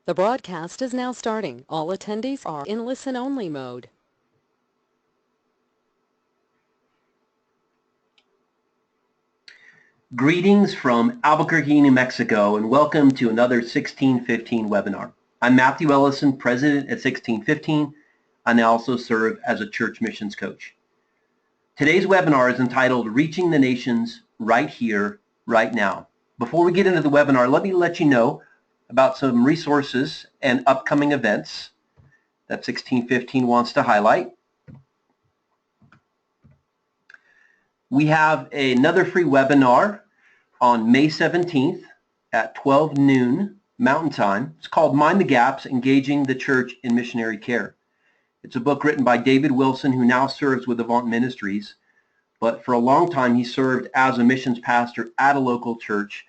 The broadcast is now starting. All attendees are in listen-only mode. Greetings from Albuquerque, New Mexico, and welcome to another 1615 webinar. I'm Matthew Ellison, president at 1615, and I also serve as a church missions coach. Today's webinar is entitled Reaching the Nations Right Here, Right Now. Before we get into the webinar, let me let you know about some resources and upcoming events that 1615 wants to highlight. We have another free webinar on May 17th at 12 noon Mountain Time. It's called Mind the Gaps, Engaging the Church in Missionary Care. It's a book written by David Wilson, who now serves with Avant Ministries, but for a long time he served as a missions pastor at a local church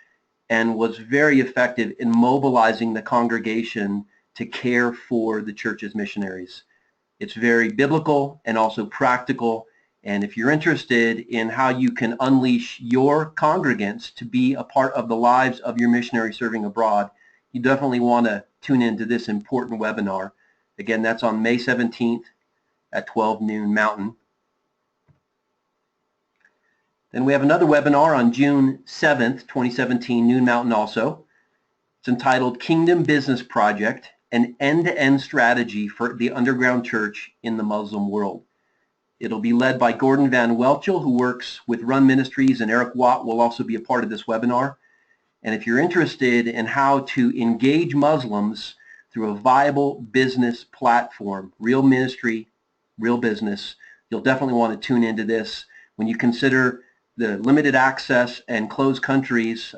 and was very effective in mobilizing the congregation to care for the church's missionaries. It's very biblical and also practical. And if you're interested in how you can unleash your congregants to be a part of the lives of your missionary serving abroad, you definitely want to tune into this important webinar. Again, that's on May 17th at 12 noon Mountain. Then we have another webinar on June 7th, 2017, noon Mountain also. It's entitled Kingdom Business Project, an end-to-end strategy for the underground church in the Muslim world. It'll be led by Gordon Van Welchel, who works with Run Ministries, and Eric Watt will also be a part of this webinar. And if you're interested in how to engage Muslims through a viable business platform, real ministry, real business, you'll definitely want to tune into this. When you consider the limited access and closed countries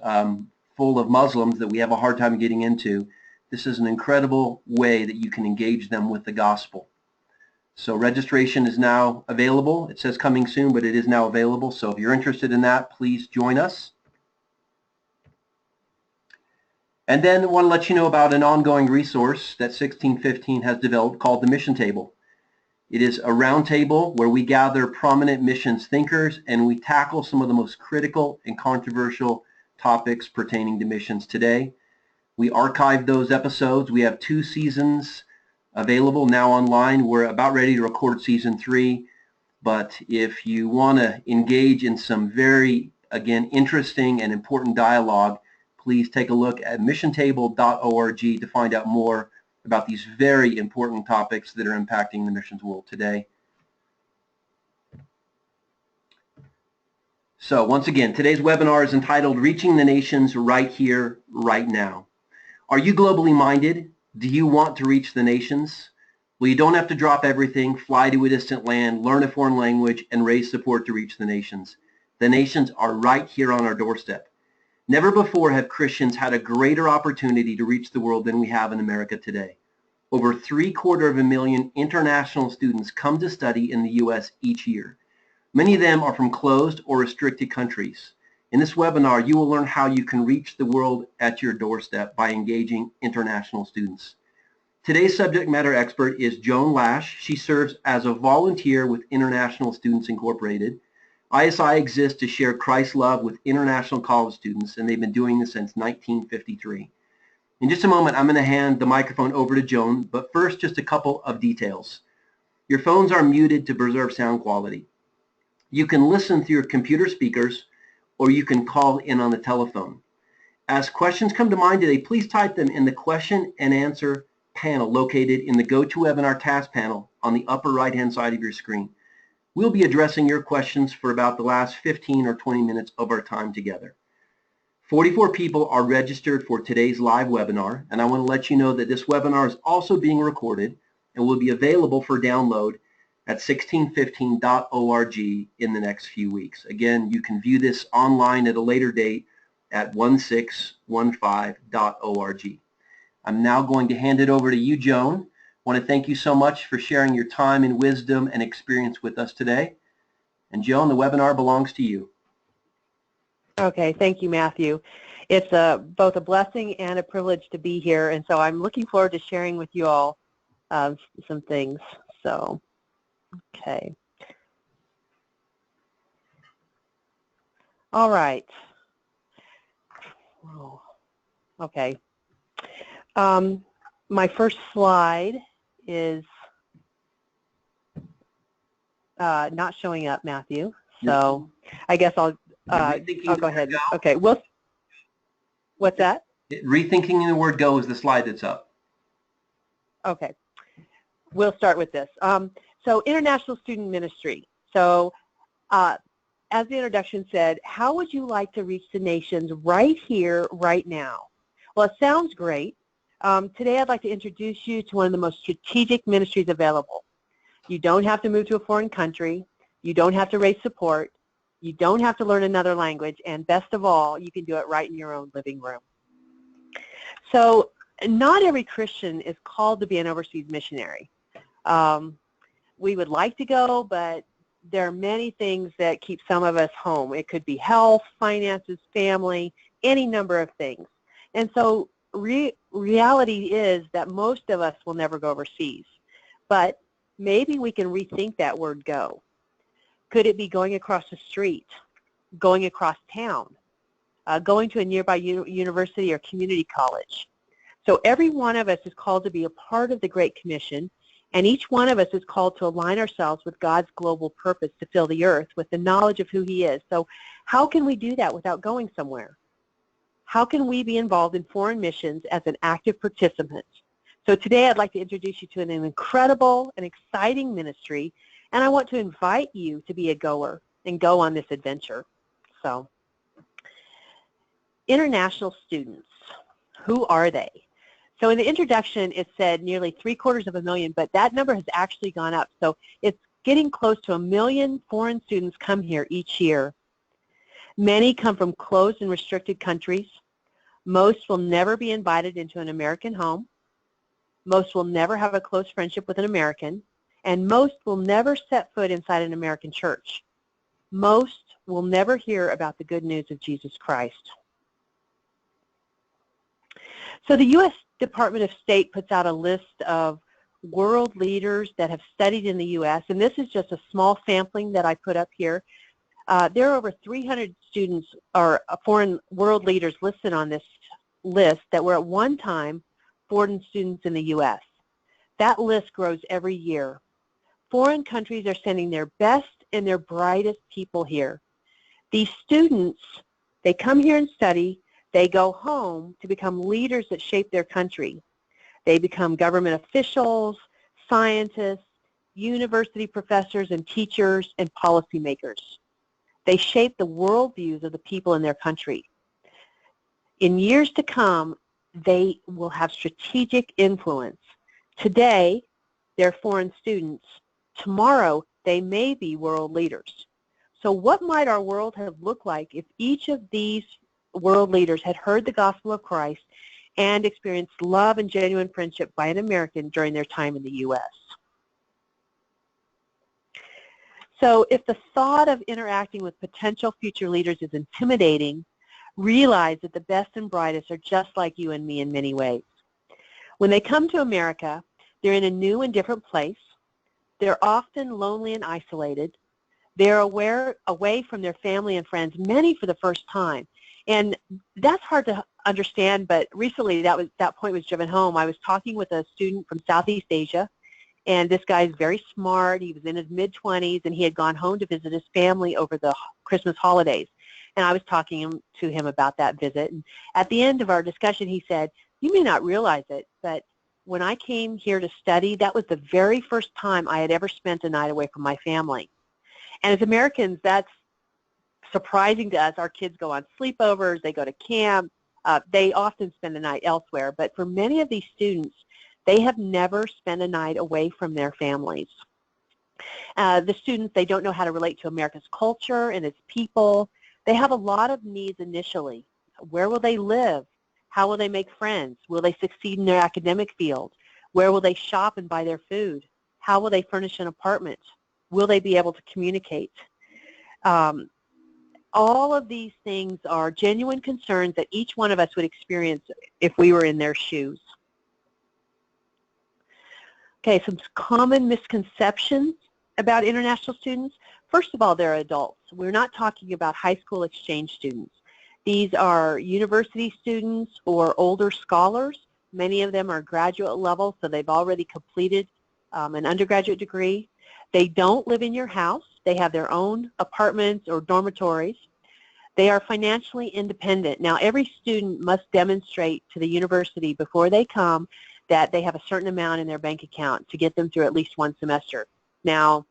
full of Muslims that we have a hard time getting into, this is an incredible way that you can engage them with the gospel. So registration is now available. It says coming soon, but it is now available. So if you're interested in that, please join us. And then I want to let you know about an ongoing resource that 1615 has developed called the Mission Table. It is a roundtable where we gather prominent missions thinkers and we tackle some of the most critical and controversial topics pertaining to missions today. We archive those episodes. We have 2 seasons available now online. We're about ready to record season 3, but if you want to engage in some very, again, interesting and important dialogue, please take a look at missiontable.org to find out more about these very important topics that are impacting the missions world today. So once again, today's webinar is entitled Reaching the Nations Right Here, Right Now. Are you globally minded? Do you want to reach the nations? Well, you don't have to drop everything, fly to a distant land, learn a foreign language, and raise support to reach the nations. The nations are right here on our doorstep. Never before have Christians had a greater opportunity to reach the world than we have in America today. Over 750,000 international students come to study in the U.S. each year. Many of them are from closed or restricted countries. In this webinar, you will learn how you can reach the world at your doorstep by engaging international students. Today's subject matter expert is Joan Lash. She serves as a volunteer with International Students Incorporated. ISI exists to share Christ's love with international college students, and they've been doing this since 1953. In just a moment, I'm going to hand the microphone over to Joan, but first, just a couple of details. Your phones are muted to preserve sound quality. You can listen through your computer speakers, or you can call in on the telephone. As questions come to mind today, please type them in the question and answer panel located in the GoToWebinar task panel on the upper right-hand side of your screen. We'll be addressing your questions for about the last 15 or 20 minutes of our time together. 44 people are registered for today's live webinar, and I want to let you know that this webinar is also being recorded and will be available for download at 1615.org in the next few weeks. Again, you can view this online at a later date at 1615.org. I'm now going to hand it over to you, Joan. I want to thank you so much for sharing your time and wisdom and experience with us today. And Joan, the webinar belongs to you. Okay, thank you, Matthew. It's both a blessing and a privilege to be here, and so I'm looking forward to sharing with you all some things. So, okay. All right. Oh, okay. my first slide is not showing up, Matthew. So I guess I'll go ahead. Okay. What's that? Rethinking the Word Go is the slide that's up. Okay. We'll start with this. So International Student Ministry. So as the introduction said, how would you like to reach the nations right here, right now? Well, it sounds great. Today I'd like to introduce you to one of the most strategic ministries available. You don't have to move to a foreign country. You don't have to raise support. You don't have to learn another language. And best of all, you can do it right in your own living room. So not every Christian is called to be an overseas missionary. We would like to go, but there are many things that keep some of us home. It could be health, finances, family, any number of things. And so reality is that most of us will never go overseas. But maybe we can rethink that word go. Could it be going across the street, going across town, going to a nearby university or community college? So every one of us is called to be a part of the Great Commission, and each one of us is called to align ourselves with God's global purpose to fill the earth with the knowledge of who He is. So how can we do that without going somewhere? How can we be involved in foreign missions as an active participant? So today I'd like to introduce you to an incredible and exciting ministry, and I want to invite you to be a goer and go on this adventure. So, international students, who are they? So in the introduction it said nearly 750,000, but that number has actually gone up. So it's getting close to 1 million foreign students come here each year. Many come from closed and restricted countries. Most will never be invited into an American home. Most will never have a close friendship with an American. And most will never set foot inside an American church. Most will never hear about the good news of Jesus Christ. So the U.S. Department of State puts out a list of world leaders that have studied in the U.S., and this is just a small sampling that I put up here. There are over 300 students or foreign world leaders listed on this list that were at one time foreign students in the U.S. That list grows every year. Foreign countries are sending their best and their brightest people here. These students, they come here and study. They go home to become leaders that shape their country. They become government officials, scientists, university professors and teachers and policymakers. They shape the worldviews of the people in their country. In years to come, they will have strategic influence. Today, they're foreign students. Tomorrow, they may be world leaders. So what might our world have looked like if each of these world leaders had heard the gospel of Christ and experienced love and genuine friendship by an American during their time in the U.S.? So if the thought of interacting with potential future leaders is intimidating, realize that the best and brightest are just like you and me in many ways. When they come to America, they're in a new and different place. They're often lonely and isolated. They're away from their family and friends, many for the first time. And that's hard to understand, but recently that point was driven home. I was talking with a student from Southeast Asia, and this guy is very smart. He was in his mid-20s, and he had gone home to visit his family over the Christmas holidays. And I was talking to him about that visit. And at the end of our discussion, he said, "You may not realize it, but when I came here to study, that was the very first time I had ever spent a night away from my family." And as Americans, that's surprising to us. Our kids go on sleepovers, they go to camp, they often spend the night elsewhere. But for many of these students, they have never spent a night away from their families. The students, they don't know how to relate to America's culture and its people. They have a lot of needs initially. Where will they live? How will they make friends? Will they succeed in their academic field? Where will they shop and buy their food? How will they furnish an apartment? Will they be able to communicate? All of these things are genuine concerns that each one of us would experience if we were in their shoes. Okay, some common misconceptions about international students. First of all, they're adults. We're not talking about high school exchange students. These are university students or older scholars Many of them are graduate level, so they've already completed an undergraduate degree. They don't live in your house. They have their own apartments or dormitories. They are financially independent. Now, every student must demonstrate to the university before they come that they have a certain amount in their bank account to get them through at least one semester. Now,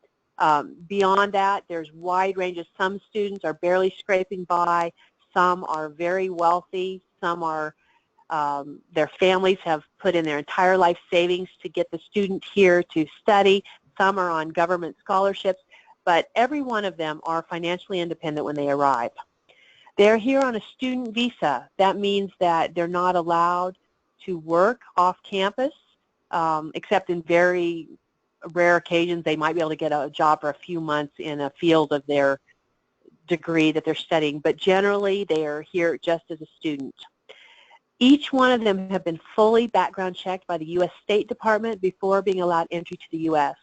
beyond that, there's wide ranges. Some students are barely scraping by. Some are very wealthy. Some are, their families have put in their entire life savings to get the student here to study. Some are on government scholarships. But every one of them are financially independent when they arrive. They're here on a student visa. That means that they're not allowed to work off campus, except in very rare occasions. They might be able to get a job for a few months in a field of their degree that they're studying, but generally they are here just as a student. Each one of them have been fully background checked by the U.S. State Department before being allowed entry to the U.S.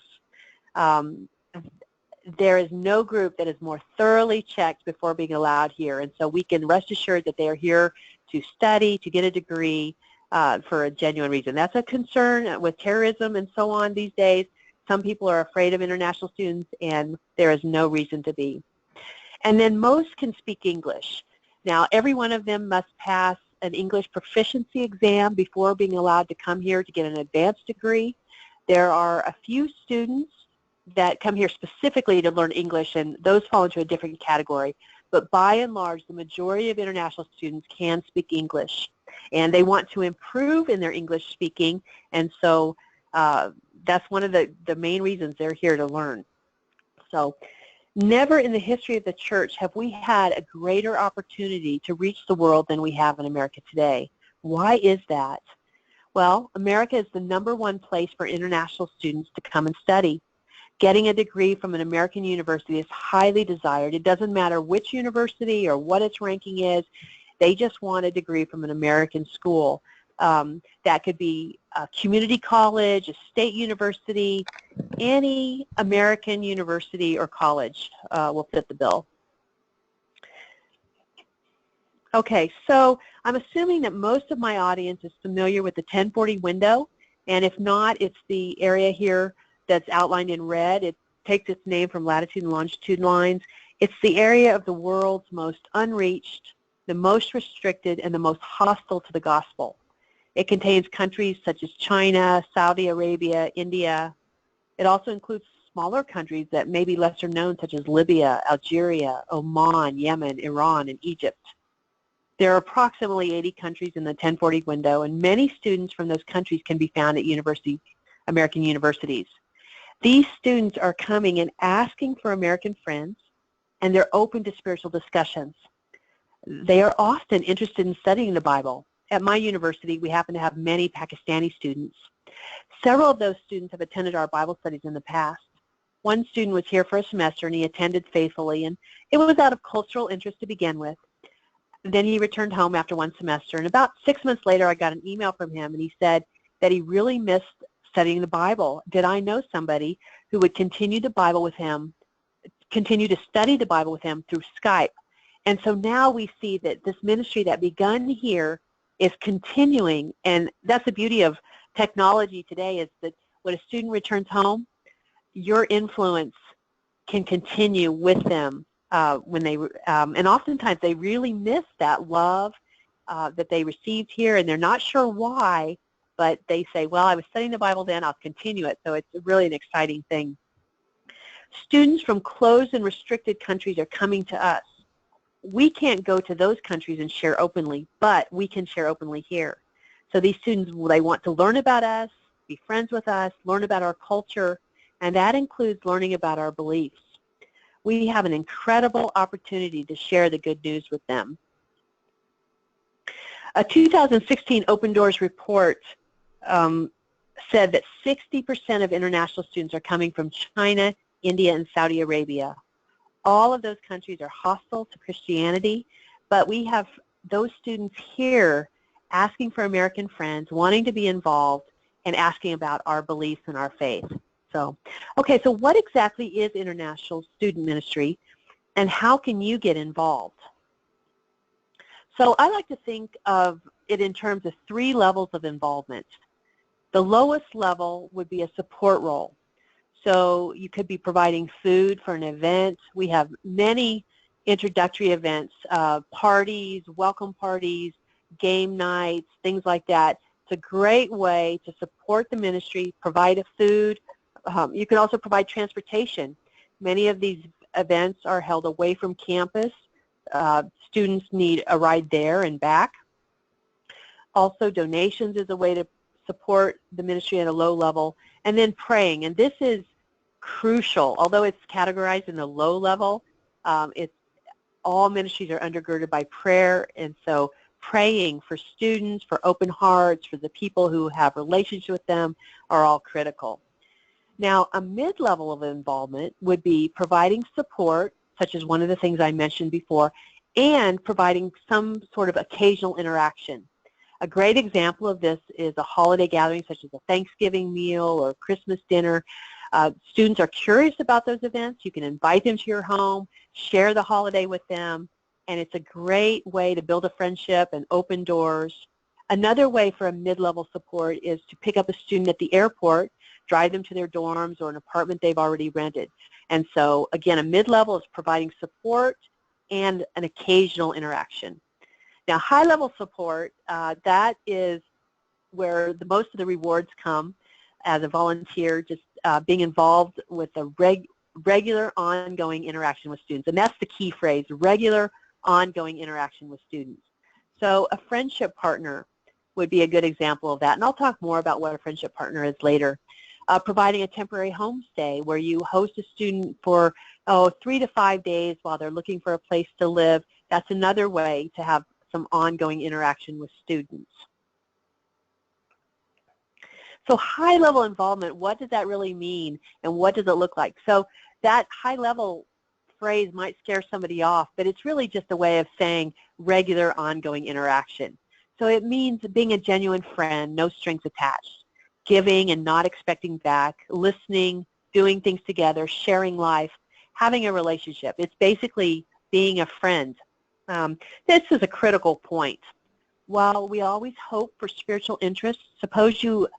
There is no group that is more thoroughly checked before being allowed here, and so we can rest assured that they are here to study, to get a degree for a genuine reason. That's a concern with terrorism and so on these days. Some people are afraid of international students, and there is no reason to be. And then most can speak English. Now, every one of them must pass an English proficiency exam before being allowed to come here to get an advanced degree. There are a few students that come here specifically to learn English, and those fall into a different category. But by and large, the majority of international students can speak English, and they want to improve in their English speaking, and so that's one of the main reasons they're here to learn. So never in the history of the church have we had a greater opportunity to reach the world than we have in America today. Why is that? Well, America is the #1 place for international students to come and study. Getting a degree from an American university is highly desired. It doesn't matter which university or what its ranking is. They just want a degree from an American school. That could be a community college, a state university, any American university or college will fit the bill. Okay, so I'm assuming that most of my audience is familiar with the 1040 window, and if not, it's the area here that's outlined in red. It takes its name from latitude and longitude lines. It's the area of the world's most unreached, the most restricted, and the most hostile to the gospel. It contains countries such as China, Saudi Arabia, India. It also includes smaller countries that may be lesser known, such as Libya, Algeria, Oman, Yemen, Iran, and Egypt. There are approximately 80 countries in the 1040 window, and many students from those countries can be found at American universities. These students are coming and asking for American friends, and they're open to spiritual discussions. They are often interested in studying the Bible. At my university, we happen to have many Pakistani students. Several of those students have attended our Bible studies in the past. One student was here for a semester, and he attended faithfully, and it was out of cultural interest to begin with. Then he returned home after one semester, and about 6 months later, I got an email from him, and he said that he really missed studying the Bible. Did I know somebody who would continue to study the Bible with him through Skype? And so now we see that this ministry that begun here is continuing, and that's the beauty of technology today, is that when a student returns home, your influence can continue with them when they, and oftentimes they really miss that love that they received here, and they're not sure why, but they say, well, I was studying the Bible then, I'll continue it. So it's really an exciting thing. Students from closed and restricted countries are coming to us. We can't go to those countries and share openly, but we can share openly here. So these students, they want to learn about us, be friends with us, learn about our culture, and that includes learning about our beliefs. We have an incredible opportunity to share the good news with them. A 2016 Open Doors report said that 60% of international students are coming from China, India, and Saudi Arabia. All of those countries are hostile to Christianity, but we have those students here asking for American friends, wanting to be involved, and asking about our beliefs and our faith. So, okay, so what exactly is International Student Ministry, and how can you get involved? So I like to think of it in terms of 3 levels of involvement. The lowest level would be a support role. So you could be providing food for an event. We have many introductory events, parties, welcome parties, game nights, things like that. It's a great way to support the ministry, provide a food. You can also provide transportation. Many of these events are held away from campus. Students need a ride there and back. Also, donations is a way to support the ministry at a low level. And then praying, and this is crucial. Although it's categorized in the low level, all ministries are undergirded by prayer, and so praying for students, for open hearts, for the people who have relationships with them are all critical. Now, a mid-level of involvement would be providing support, such as one of the things I mentioned before, and providing some sort of occasional interaction. A great example of this is a holiday gathering such as a Thanksgiving meal or Christmas dinner. Students are curious about those events. You can invite them to your home, share the holiday with them, and it's a great way to build a friendship and open doors. Another way for a mid-level support is to pick up a student at the airport, drive them to their dorms or an apartment they've already rented. And so, again, a mid-level is providing support and an occasional interaction. Now, high-level support, that is where most of the rewards come as a volunteer, just being involved with a regular ongoing interaction with students. And that's the key phrase, regular ongoing interaction with students. So a friendship partner would be a good example of that. And I'll talk more about what a friendship partner is later. Providing a temporary homestay where you host a student for 3 to 5 days while they're looking for a place to live. That's another way to have some ongoing interaction with students. So high-level involvement, what does that really mean, and what does it look like? So that high-level phrase might scare somebody off, but it's really just a way of saying regular ongoing interaction. So it means being a genuine friend, no strings attached, giving and not expecting back, listening, doing things together, sharing life, having a relationship. It's basically being a friend. This is a critical point. While we always hope for spiritual interest, suppose you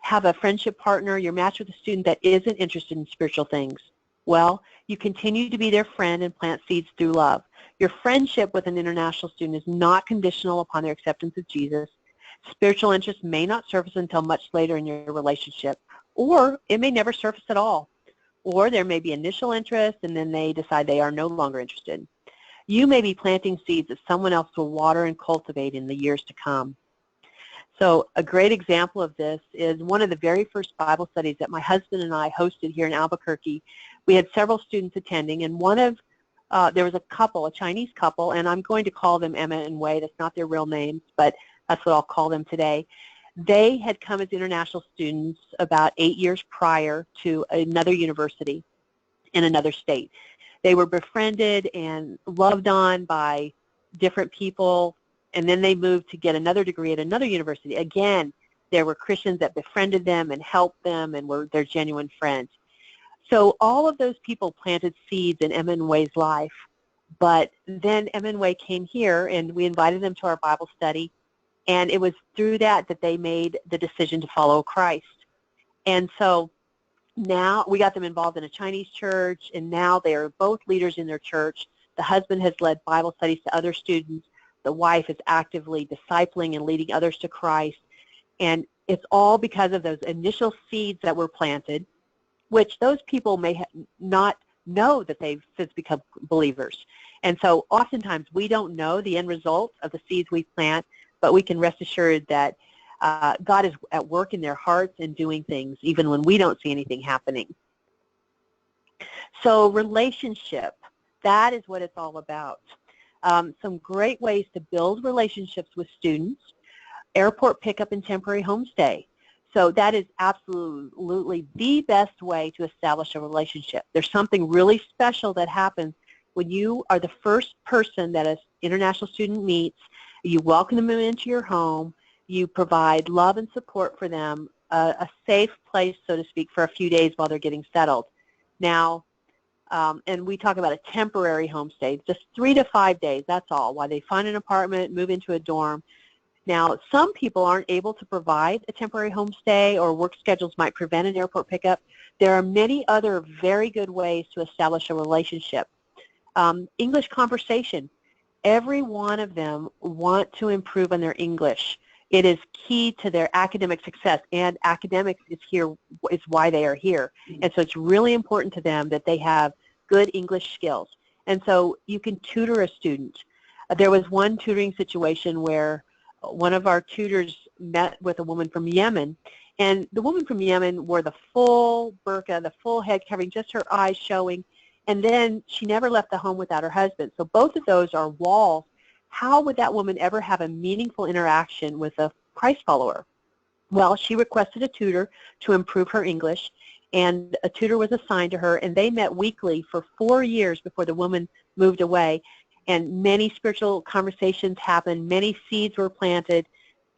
have a friendship partner, you're matched with a student that isn't interested in spiritual things. Well, you continue to be their friend and plant seeds through love. Your friendship with an international student is not conditional upon their acceptance of Jesus. Spiritual interest may not surface until much later in your relationship, or it may never surface at all. Or there may be initial interest and then they decide they are no longer interested. You may be planting seeds that someone else will water and cultivate in the years to come. So a great example of this is one of the very first Bible studies that my husband and I hosted here in Albuquerque. We had several students attending, and there was a couple, a Chinese couple, and I'm going to call them Emma and Wei. That's not their real names, but that's what I'll call them today. They had come as international students about 8 years prior to another university in another state. They were befriended and loved on by different people, and then they moved to get another degree at another university. Again, there were Christians that befriended them and helped them and were their genuine friends. So all of those people planted seeds in Emma and Wei's life, but then Emma and Wei came here and we invited them to our Bible study, and it was through that that they made the decision to follow Christ. And so now we got them involved in a Chinese church, and now they are both leaders in their church. The husband has led Bible studies to other students. The wife is actively discipling and leading others to Christ. And it's all because of those initial seeds that were planted, which those people may not know that they've since become believers. And so oftentimes we don't know the end result of the seeds we plant, but we can rest assured that God is at work in their hearts and doing things even when we don't see anything happening. So relationship, that is what it's all about. Some great ways to build relationships with students: airport pickup and temporary homestay. So that is absolutely the best way to establish a relationship. There's something really special that happens when you are the first person that an international student meets. You welcome them into your home. You provide love and support for them, a safe place, so to speak, for a few days while they're getting settled. Now, and we talk about a temporary homestay, just 3 to 5 days, that's all, while they find an apartment, move into a dorm. Now, some people aren't able to provide a temporary homestay, or work schedules might prevent an airport pickup. There are many other very good ways to establish a relationship. English conversation. Every one of them want to improve on their English. It is key to their academic success, and academics is why they are here. And so it's really important to them that they have good English skills. And so you can tutor a student. There was one tutoring situation where one of our tutors met with a woman from Yemen, and the woman from Yemen wore the full burqa, the full head covering, just her eyes showing, and then she never left the home without her husband. So both of those are walls. How would that woman ever have a meaningful interaction with a Christ follower? Well, she requested a tutor to improve her English, and a tutor was assigned to her, and they met weekly for 4 years before the woman moved away. And many spiritual conversations happened, many seeds were planted,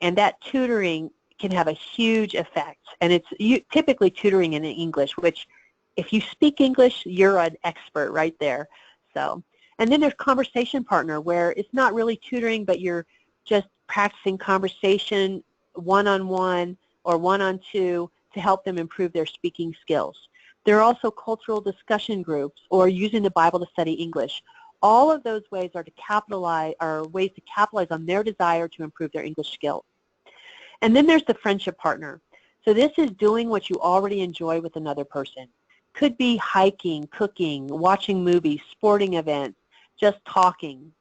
and that tutoring can have a huge effect. And it's typically tutoring in English, which if you speak English, you're an expert right there. So, and then there's conversation partner, where it's not really tutoring, but you're just practicing conversation one-on-one or one-on-two to help them improve their speaking skills. There are also cultural discussion groups, or using the Bible to study English. All of those ways are ways to capitalize on their desire to improve their English skills. And then there's the friendship partner. So this is doing what you already enjoy with another person. Could be hiking, cooking, watching movies, sporting events, just talking.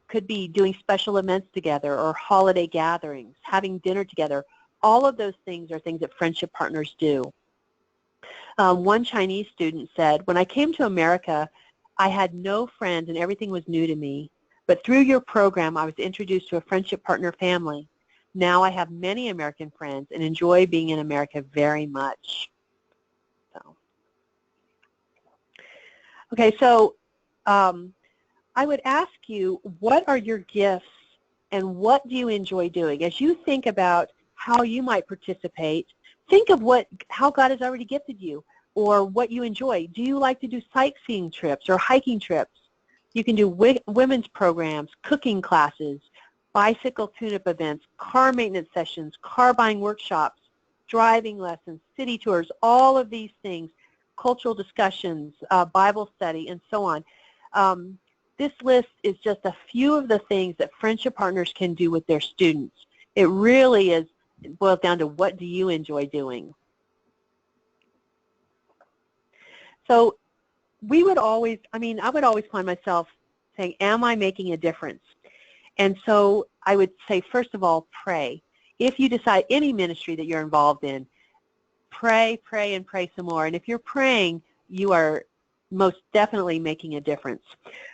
Could be doing special events together, or holiday gatherings, having dinner together. All of those things are things that friendship partners do. One Chinese student said, "When I came to America, I had no friends and everything was new to me. But through your program, I was introduced to a friendship partner family. Now I have many American friends and enjoy being in America very much." So, okay, so I would ask you, what are your gifts and what do you enjoy doing? As you think about how you might participate, think of how God has already gifted you, or what you enjoy. Do you like to do sightseeing trips or hiking trips? You can do women's programs, cooking classes, bicycle tune-up events, car maintenance sessions, car buying workshops, driving lessons, city tours, all of these things, cultural discussions, Bible study, and so on. This list is just a few of the things that friendship partners can do with their students. It really boils down to, what do you enjoy doing? So I would always find myself saying, am I making a difference? And so I would say, first of all, pray. If you decide any ministry that you're involved in, pray, pray, and pray some more. And if you're praying, you are most definitely making a difference.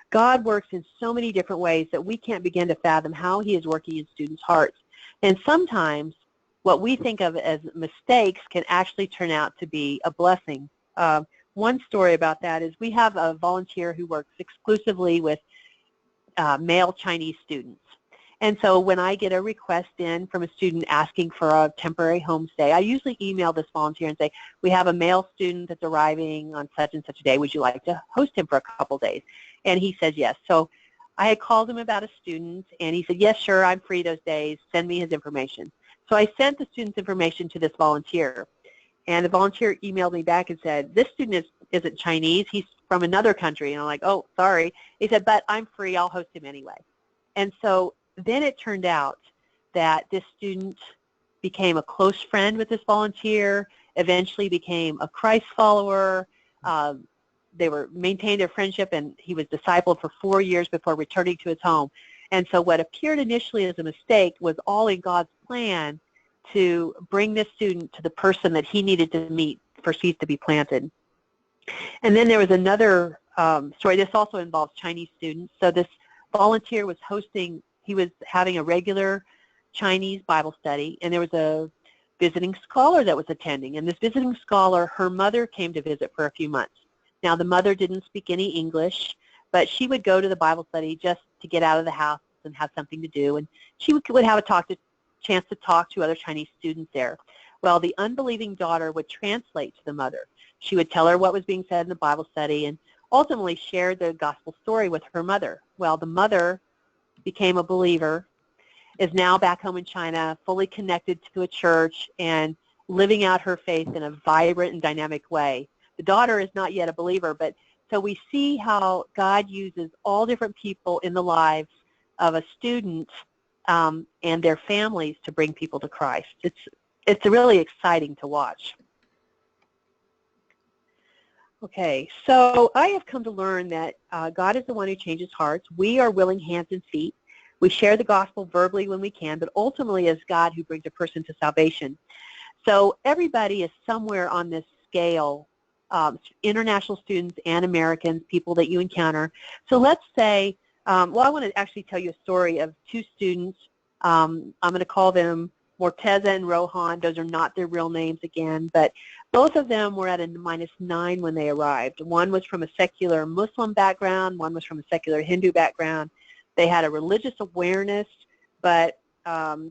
God works in so many different ways that we can't begin to fathom how he is working in students' hearts. And sometimes what we think of as mistakes can actually turn out to be a blessing. One story about that is we have a volunteer who works exclusively with male Chinese students. And so when I get a request in from a student asking for a temporary homestay, I usually email this volunteer and say, we have a male student that's arriving on such and such a day. Would you like to host him for a couple days? And he says yes. So I had called him about a student, and he said, yes, sure, I'm free those days. Send me his information. So I sent the student's information to this volunteer. And the volunteer emailed me back and said, this student isn't Chinese. He's from another country. And I'm like, oh, sorry. He said, but I'm free. I'll host him anyway. And so then it turned out that this student became a close friend with this volunteer, eventually became a Christ follower. They maintained their friendship, and he was discipled for 4 years before returning to his home. And so what appeared initially as a mistake was all in God's plan to bring this student to the person that he needed to meet for seeds to be planted. And then there was another story. This also involves Chinese students. So this volunteer was having a regular Chinese Bible study, and there was a visiting scholar that was attending. And this visiting scholar, her mother came to visit for a few months. Now, the mother didn't speak any English, but she would go to the Bible study just to get out of the house and have something to do. And she would have a chance to talk to other Chinese students there. Well, the unbelieving daughter would translate to the mother. She would tell her what was being said in the Bible study and ultimately share the gospel story with her mother. Well, the mother became a believer, is now back home in China, fully connected to a church and living out her faith in a vibrant and dynamic way. The daughter is not yet a believer, but so we see how God uses all different people in the lives of a student and their families to bring people to Christ. It's really exciting to watch. Okay, so I have come to learn that God is the one who changes hearts. We are willing hands and feet. We share the gospel verbally when we can, but ultimately it's God who brings a person to salvation. So everybody is somewhere on this scale, international students and Americans, people that you encounter. So let's say, well, I want to actually tell you a story of two students. I'm going to call them Morteza and Rohan. Those are not their real names again, but both of them were at a -9 when they arrived. One was from a secular Muslim background. One was from a secular Hindu background. They had a religious awareness, but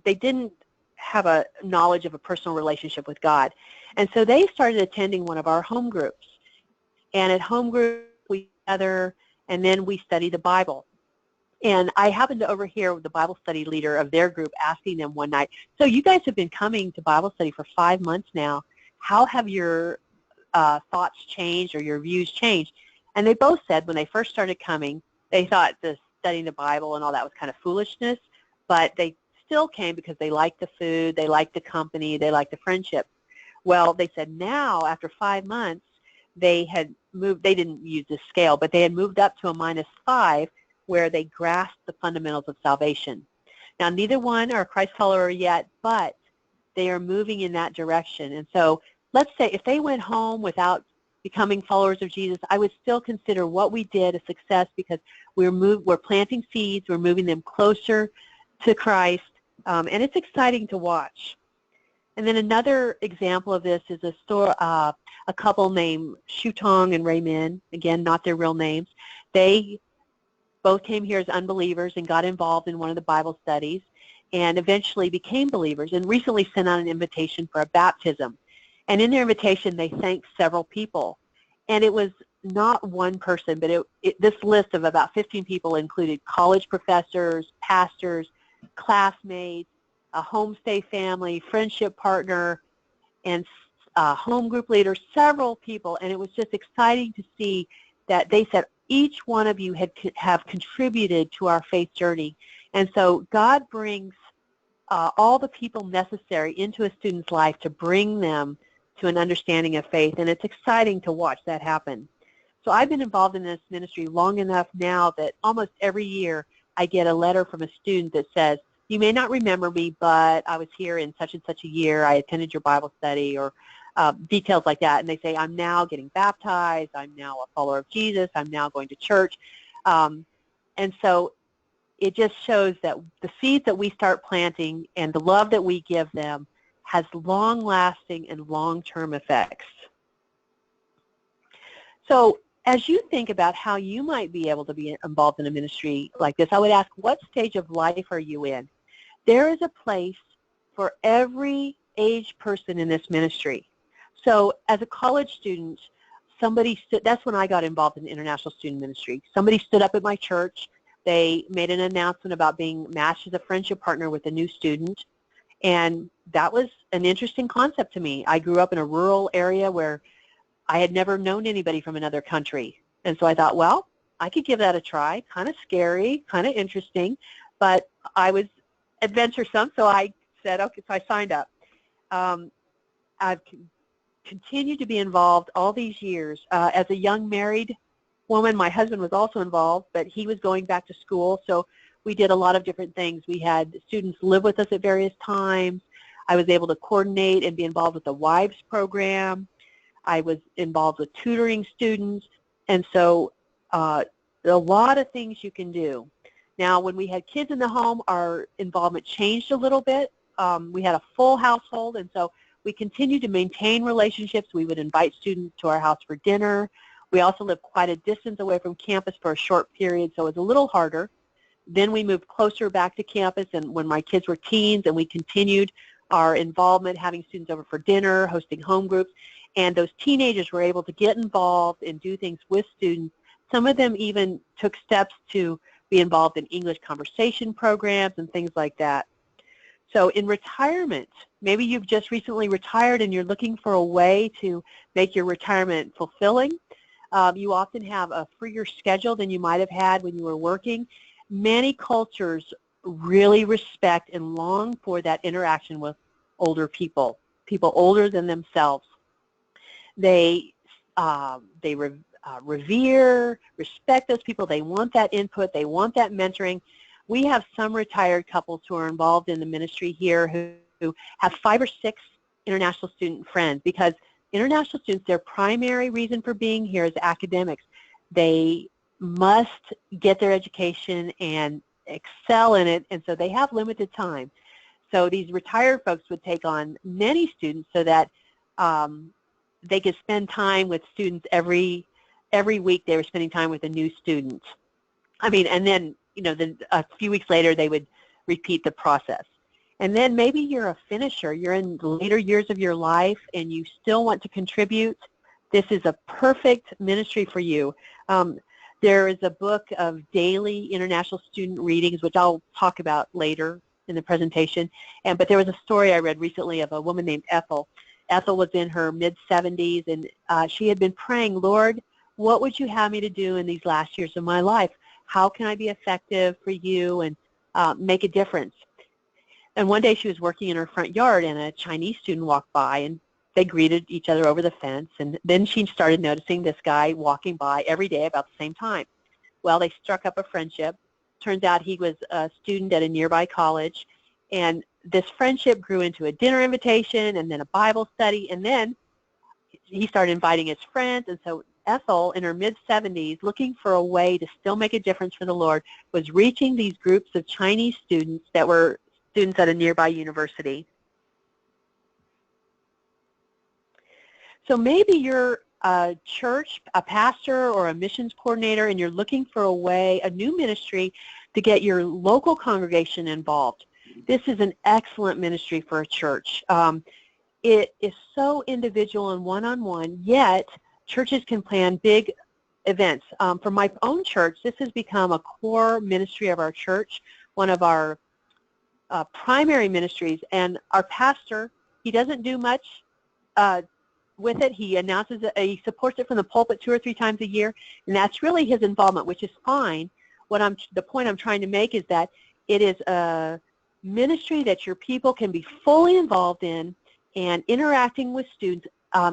they didn't have a knowledge of a personal relationship with God. And so they started attending one of our home groups. And at home group, we gather, and then we study the Bible. And I happened to overhear the Bible study leader of their group asking them one night, so you guys have been coming to Bible study for 5 months now. How have your thoughts changed or your views changed? And they both said when they first started coming, they thought the studying the Bible and all that was kind of foolishness, but they still came because they liked the food, they liked the company, they liked the friendship. Well, they said now, after 5 months, they had moved, they didn't use this scale, but they had moved up to a -5 where they grasped the fundamentals of salvation. Now, neither one are a Christ follower yet, but they are moving in that direction. And so let's say if they went home without becoming followers of Jesus, I would still consider what we did a success because we're planting seeds, we're moving them closer to Christ, and it's exciting to watch. And then another example of this is a couple named Shutong and Raymin, again, not their real names. They both came here as unbelievers and got involved in one of the Bible studies and eventually became believers and recently sent out an invitation for a baptism. And in their invitation, they thanked several people. And it was not one person, but this list of about 15 people included college professors, pastors, classmates, a homestay family, friendship partner, and home group leader, several people. And it was just exciting to see that they said, each one of you have contributed to our faith journey. And so God brings all the people necessary into a student's life to bring them to an understanding of faith, and it's exciting to watch that happen. So I've been involved in this ministry long enough now that almost every year I get a letter from a student that says, you may not remember me, but I was here in such and such a year, I attended your Bible study, or details like that, and they say, I'm now getting baptized, I'm now a follower of Jesus, I'm now going to church. And so it just shows that the seeds that we start planting and the love that we give them has long-lasting and long-term effects. So as you think about how you might be able to be involved in a ministry like this, I would ask, what stage of life are you in? There is a place for every age person in this ministry. So as a college student, that's when I got involved in the international student ministry. Somebody stood up at my church. They made an announcement about being matched as a friendship partner with a new student. And that was an interesting concept to me. I grew up in a rural area where I had never known anybody from another country. And so I thought, well, I could give that a try. Kind of scary, kind of interesting, but I was adventuresome, so I said, okay, so I signed up. I've continued to be involved all these years. As a young married woman, my husband was also involved, but he was going back to school, so we did a lot of different things. We had students live with us at various times. I was able to coordinate and be involved with the WIVES program. I was involved with tutoring students, and so a lot of things you can do. Now, when we had kids in the home, our involvement changed a little bit. We had a full household, and so we continued to maintain relationships. We would invite students to our house for dinner. We also lived quite a distance away from campus for a short period, so it was a little harder. Then we moved closer back to campus, and when my kids were teens, and we continued our involvement, having students over for dinner, hosting home groups, and those teenagers were able to get involved and do things with students. Some of them even took steps to be involved in English conversation programs and things like that. So in retirement, maybe you've just recently retired and you're looking for a way to make your retirement fulfilling. You often have a freer schedule than you might have had when you were working. Many cultures really respect and long for that interaction with older people, people older than themselves. They revere, respect those people. They want that input. They want that mentoring. We have some retired couples who are involved in the ministry here who have 5 or 6 international student friends, because international students, their primary reason for being here is academics. They must get their education and excel in it, and so they have limited time. So these retired folks would take on many students so that they could spend time with students every week. They were spending time with a new student. I mean, and then, you know, then a few weeks later they would repeat the process. And then maybe you're a finisher. You're in the later years of your life and you still want to contribute. This is a perfect ministry for you. There is a book of daily international student readings, which I'll talk about later in the presentation. But there was a story I read recently of a woman named Ethel. Ethel was in her mid-70s, and she had been praying, Lord, what would you have me to do in these last years of my life? How can I be effective for you and make a difference? And one day she was working in her front yard, and a Chinese student walked by, and they greeted each other over the fence. And then she started noticing this guy walking by every day about the same time. Well, they struck up a friendship. Turns out he was a student at a nearby college, and this friendship grew into a dinner invitation and then a Bible study, and then he started inviting his friends. And so Ethel, in her mid-70s, looking for a way to still make a difference for the Lord, was reaching these groups of Chinese students that were students at a nearby university. So maybe you're a church, a pastor, or a missions coordinator, and you're looking for a way, a new ministry, to get your local congregation involved. This is an excellent ministry for a church. It is so individual and one-on-one, yet churches can plan big events. For my own church, this has become a core ministry of our church, one of our primary ministries. And our pastor, he doesn't do much with it. He announces it, he supports it from the pulpit 2 or 3 times a year, and that's really his involvement, which is fine. The point I'm trying to make is that it is a ministry that your people can be fully involved in and interacting with students.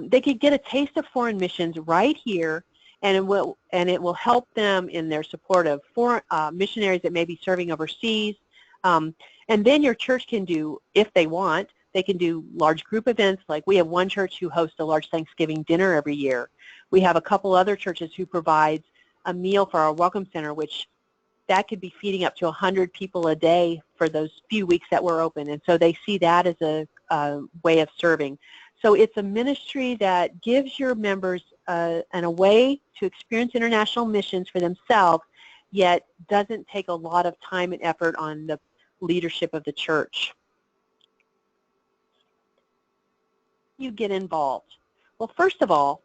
They could get a taste of foreign missions right here, and it will help them in their support of foreign missionaries that may be serving overseas. And then your church can do, if they want, they can do large group events. Like we have one church who hosts a large Thanksgiving dinner every year. We have a couple other churches who provides a meal for our Welcome Center, which that could be feeding up to 100 people a day for those few weeks that we're open. And so they see that as a way of serving. So it's a ministry that gives your members a way to experience international missions for themselves, yet doesn't take a lot of time and effort on the leadership of the church. You get involved. Well, first of all,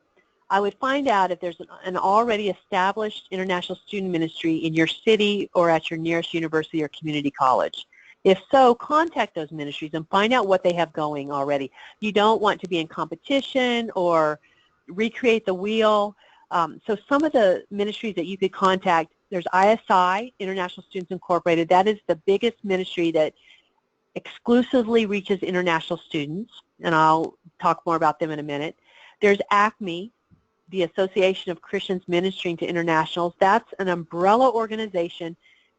I would find out if there's an already established international student ministry in your city or at your nearest university or community college. If so, contact those ministries and find out what they have going already. You don't want to be in competition or recreate the wheel. So some of the ministries that you could contact, there's ISI, International Students Incorporated. That is the biggest ministry that exclusively reaches international students, and I'll talk more about them in a minute. There's ACME, the Association of Christians Ministering to Internationals. That's an umbrella organization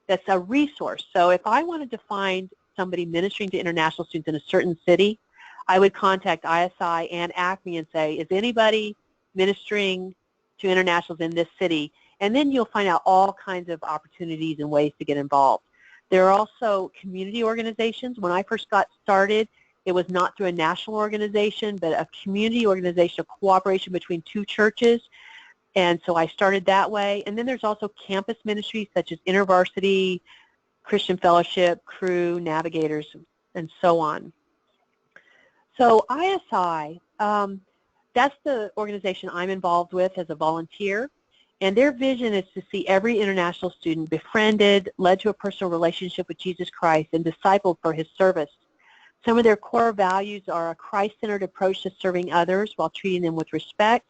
that's a resource. So if I wanted to find somebody ministering to international students in a certain city, I would contact ISI and ACME and say, is anybody ministering to internationals in this city? And then you'll find out all kinds of opportunities and ways to get involved. There are also community organizations. When I first got started, it was not through a national organization, but a community organization, a cooperation between 2 churches. And so I started that way. And then there's also campus ministries such as InterVarsity, Christian Fellowship, Cru, Navigators, and so on. So ISI, that's the organization I'm involved with as a volunteer. And their vision is to see every international student befriended, led to a personal relationship with Jesus Christ, and discipled for his service. Some of their core values are a Christ-centered approach to serving others while treating them with respect.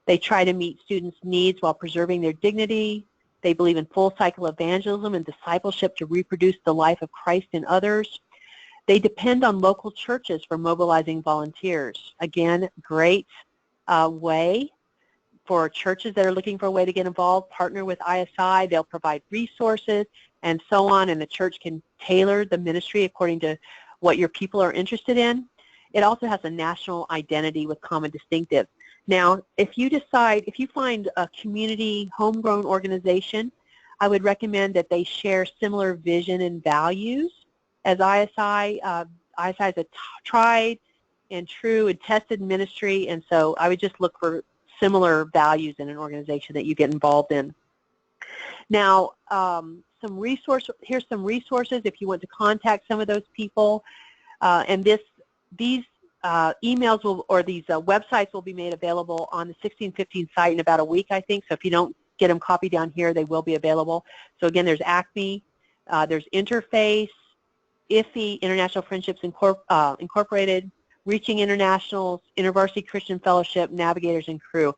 They try to meet students' needs while preserving their dignity. They believe in full cycle evangelism and discipleship to reproduce the life of Christ in others. They depend on local churches for mobilizing volunteers. Again, great way for churches that are looking for a way to get involved. Partner with ISI. They'll provide resources and so on, and the church can tailor the ministry according to what your people are interested in. It also has a national identity with common distinctives. Now, if you find a community homegrown organization, I would recommend that they share similar vision and values as ISI. ISI is a tried and true and tested ministry, and so I would just look for similar values in an organization that you get involved in. Now, here's some resources if you want to contact some of those people, and these emails these websites will be made available on the 1615 site in about a week, I think. So if you don't get them copied down here, they will be available. So again, there's ACME, there's Interface, IFFE, International Friendships Incorporated, Reaching Internationals, InterVarsity Christian Fellowship, Navigators and Crew.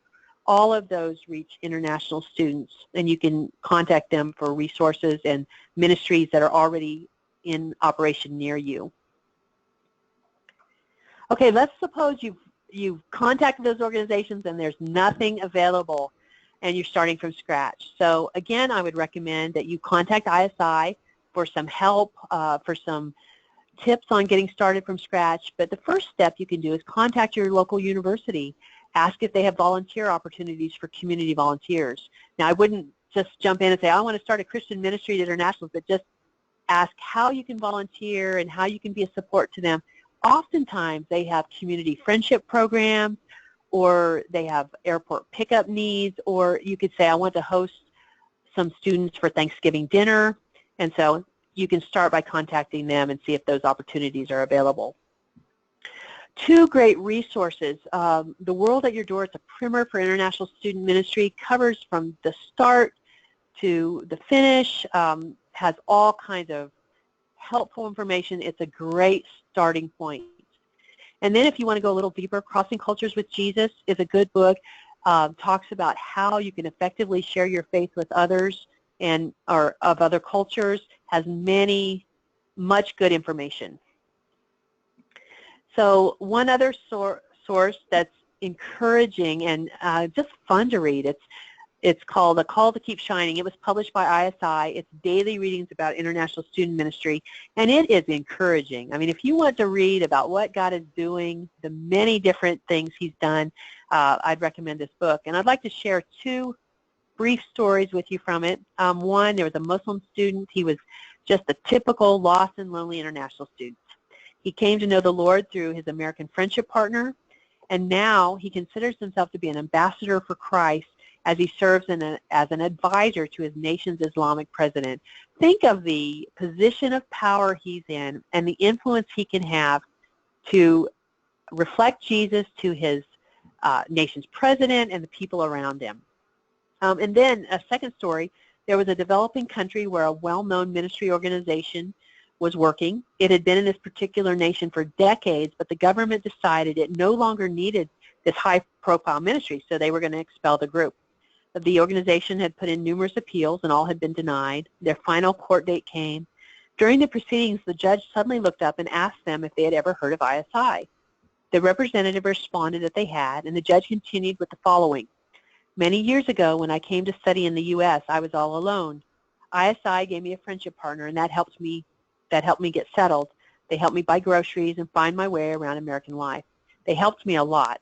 All of those reach international students, and you can contact them for resources and ministries that are already in operation near you. Okay, let's suppose you've contacted those organizations and there's nothing available and you're starting from scratch. So again, I would recommend that you contact ISI for some help, for some tips on getting started from scratch. But the first step you can do is contact your local university. Ask if they have volunteer opportunities for community volunteers. Now, I wouldn't just jump in and say, I want to start a Christian ministry at Internationals, but just ask how you can volunteer and how you can be a support to them. Oftentimes, they have community friendship programs, or they have airport pickup needs, or you could say, I want to host some students for Thanksgiving dinner. And so you can start by contacting them and see if those opportunities are available. Two great resources. The World at Your Door is a primer for international student ministry, covers from the start to the finish, has all kinds of helpful information. It's a great starting point. And then if you want to go a little deeper, Crossing Cultures with Jesus is a good book. Talks about how you can effectively share your faith with others or of other cultures, has much good information. So one other source that's encouraging and just fun to read, it's called A Call to Keep Shining. It was published by ISI. It's daily readings about international student ministry, and it is encouraging. I mean, if you want to read about what God is doing, the many different things he's done, I'd recommend this book. And I'd like to share two brief stories with you from it. One, there was a Muslim student. He was just a typical lost and lonely international student. He came to know the Lord through his American friendship partner, and now he considers himself to be an ambassador for Christ as he serves as an advisor to his nation's Islamic president. Think of the position of power he's in and the influence he can have to reflect Jesus to his nation's president and the people around him. And then a second story, there was a developing country where a well-known ministry organization was working. It had been in this particular nation for decades, but the government decided it no longer needed this high-profile ministry, so they were going to expel the group. The organization had put in numerous appeals, and all had been denied. Their final court date came. During the proceedings, the judge suddenly looked up and asked them if they had ever heard of ISI. The representative responded that they had, and the judge continued with the following. Many years ago, when I came to study in the U.S., I was all alone. ISI gave me a friendship partner, and that helped me get settled. They helped me buy groceries and find my way around American life. They helped me a lot.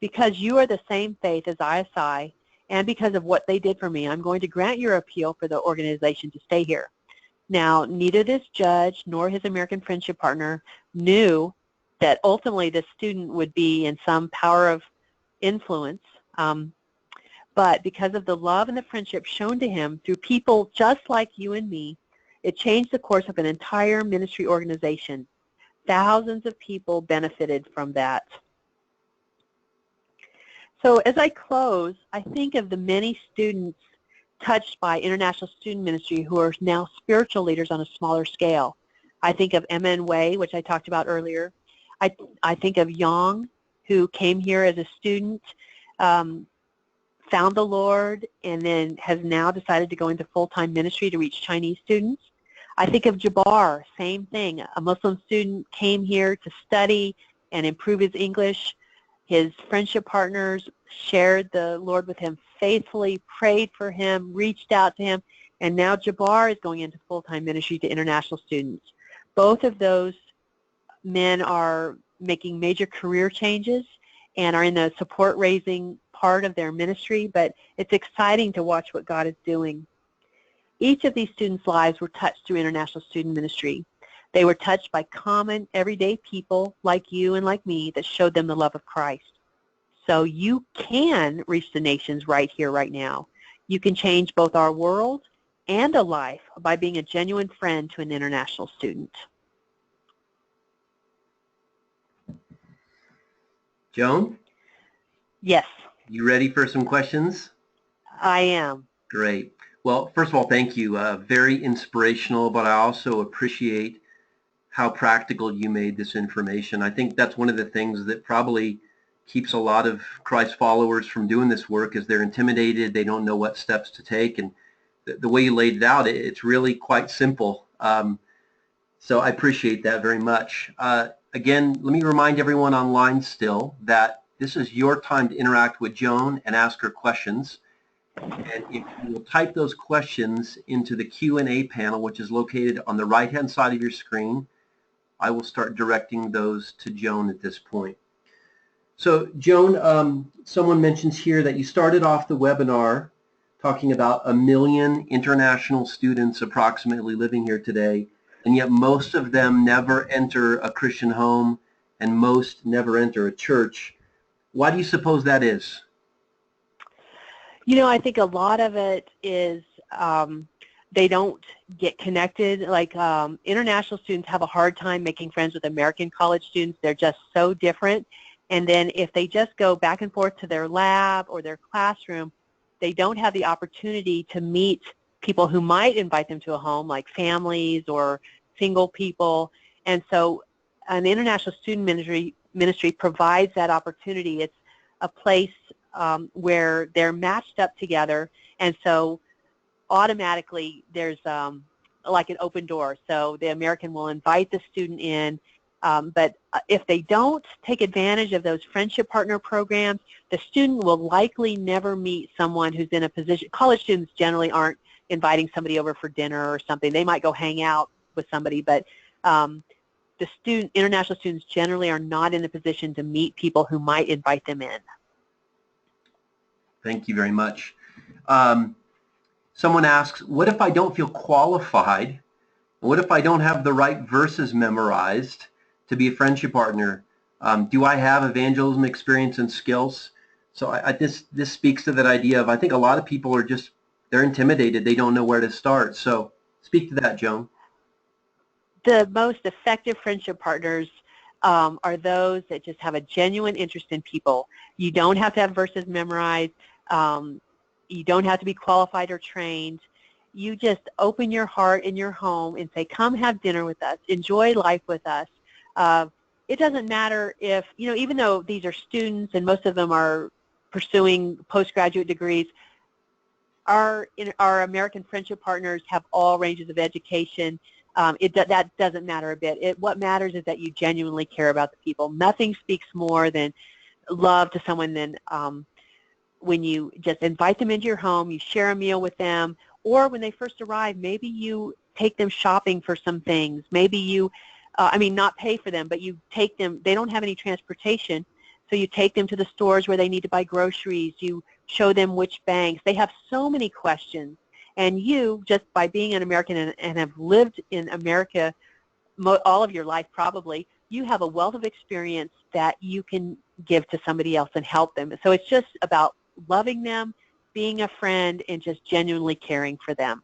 Because you are the same faith as ISI, and because of what they did for me, I'm going to grant your appeal for the organization to stay here. Now, neither this judge nor his American friendship partner knew that ultimately this student would be in some power of influence, but because of the love and the friendship shown to him through people just like you and me, it changed the course of an entire ministry organization. Thousands of people benefited from that. So as I close, I think of the many students touched by international student ministry who are now spiritual leaders on a smaller scale. I think of M.N. Wei, which I talked about earlier. I think of Yang, who came here as a student, found the Lord, and then has now decided to go into full-time ministry to reach Chinese students. I think of Jabbar, same thing. A Muslim student came here to study and improve his English. His friendship partners shared the Lord with him faithfully, prayed for him, reached out to him, and now Jabbar is going into full-time ministry to international students. Both of those men are making major career changes and are in the support-raising part of their ministry, but it's exciting to watch what God is doing. Each of these students' lives were touched through international student ministry. They were touched by common, everyday people like you and like me that showed them the love of Christ. So you can reach the nations right here, right now. You can change both our world and a life by being a genuine friend to an international student. Joan? Yes, You ready for some questions? I am. Great. Well, first of all, thank you. Very inspirational, but I also appreciate how practical you made this information. I think that's one of the things that probably keeps a lot of Christ followers from doing this work is they're intimidated, they don't know what steps to take, and the way you laid it out, it's really quite simple. So I appreciate that very much. Again, let me remind everyone online still that this is your time to interact with Joan and ask her questions. And if you will type those questions into the Q&A panel, which is located on the right-hand side of your screen, I will start directing those to Joan at this point. So Joan, someone mentions here that you started off the webinar talking about 1 million international students approximately living here today, and yet most of them never enter a Christian home and most never enter a church. Why do you suppose that is? You know, I think a lot of it is they don't get connected. Like international students have a hard time making friends with American college students. They're just so different. And then if they just go back and forth to their lab or their classroom, they don't have the opportunity to meet people who might invite them to a home, like families or single people. And so an international student ministry provides that opportunity. It's a place where they're matched up together, and so automatically there's like an open door. So the American will invite the student in, but if they don't take advantage of those friendship partner programs, the student will likely never meet someone who's in a position. College students generally aren't inviting somebody over for dinner or something. They might go hang out with somebody, but international students generally are not in a position to meet people who might invite them in. Thank you very much. Someone asks, what if I don't feel qualified? What if I don't have the right verses memorized to be a friendship partner? Do I have evangelism experience and skills? So this speaks to that idea of, I think a lot of people are just, they're intimidated. They don't know where to start. So speak to that, Joan. The most effective friendship partners are those that just have a genuine interest in people. You don't have to have verses memorized. You don't have to be qualified or trained. You just open your heart in your home and say, come have dinner with us. Enjoy life with us. It doesn't matter if, you know, even though these are students and most of them are pursuing postgraduate degrees, our American friendship partners have all ranges of education. That doesn't matter a bit. What matters is that you genuinely care about the people. Nothing speaks more than love to someone than when you just invite them into your home, you share a meal with them, or when they first arrive, maybe you take them shopping for some things. Maybe you, not pay for them, but you take them, they don't have any transportation, so you take them to the stores where they need to buy groceries. You show them which banks. They have so many questions. And you, just by being an American and have lived in America all of your life probably, you have a wealth of experience that you can give to somebody else and help them. So it's just about loving them, being a friend, and just genuinely caring for them.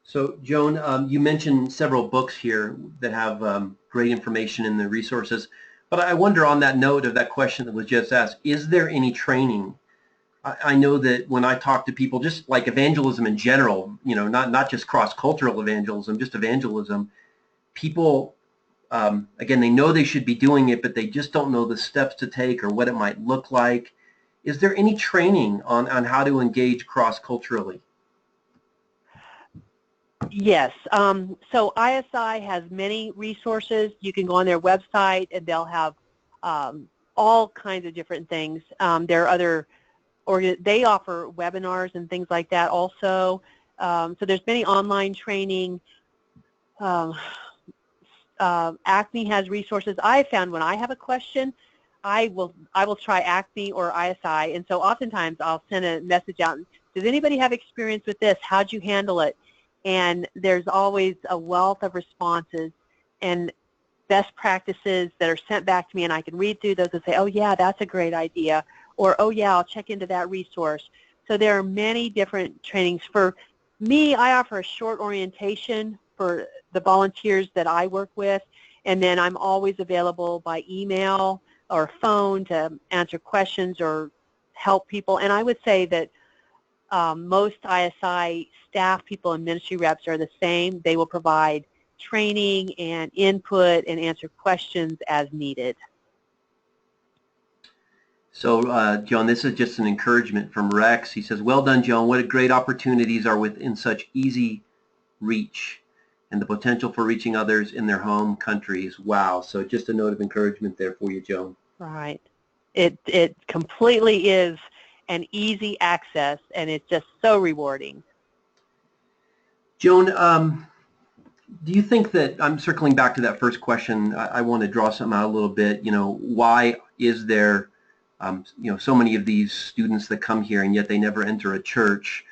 So Joan, you mentioned several books here that have great information in the resources, but I wonder on that note of that question that was just asked, is there any training I know that when I talk to people, just like evangelism in general, not just cross-cultural evangelism, just evangelism, people, again, they know they should be doing it, but they just don't know the steps to take or what it might look like. Is there any training on how to engage cross-culturally? Yes. So ISI has many resources. You can go on their website and they'll have all kinds of different things. There are other, they offer webinars and things like that also. So there's many online training. ACME has resources. I found when I have a question, I will try ACME or ISI, and so oftentimes I'll send a message out. Does anybody have experience with this? How'd you handle it? And there's always a wealth of responses and best practices that are sent back to me, and I can read through those and say, oh yeah, that's a great idea, or oh yeah, I'll check into that resource. So there are many different trainings. For me, I offer a short orientation for the volunteers that I work with, and then I'm always available by email or phone to answer questions or help people. And I would say that most ISI staff people and ministry reps are the same. They will provide training and input and answer questions as needed. So, Joan, this is just an encouragement from Rex. He says, well done, Joan. What great opportunities are within such easy reach and the potential for reaching others in their home countries. Wow. So just a note of encouragement there for you, Joan. Right. It completely is an easy access, and it's just so rewarding. Joan, do you think that, I'm circling back to that first question, I want to draw something out a little bit, why is there, so many of these students that come here and yet they never enter a church?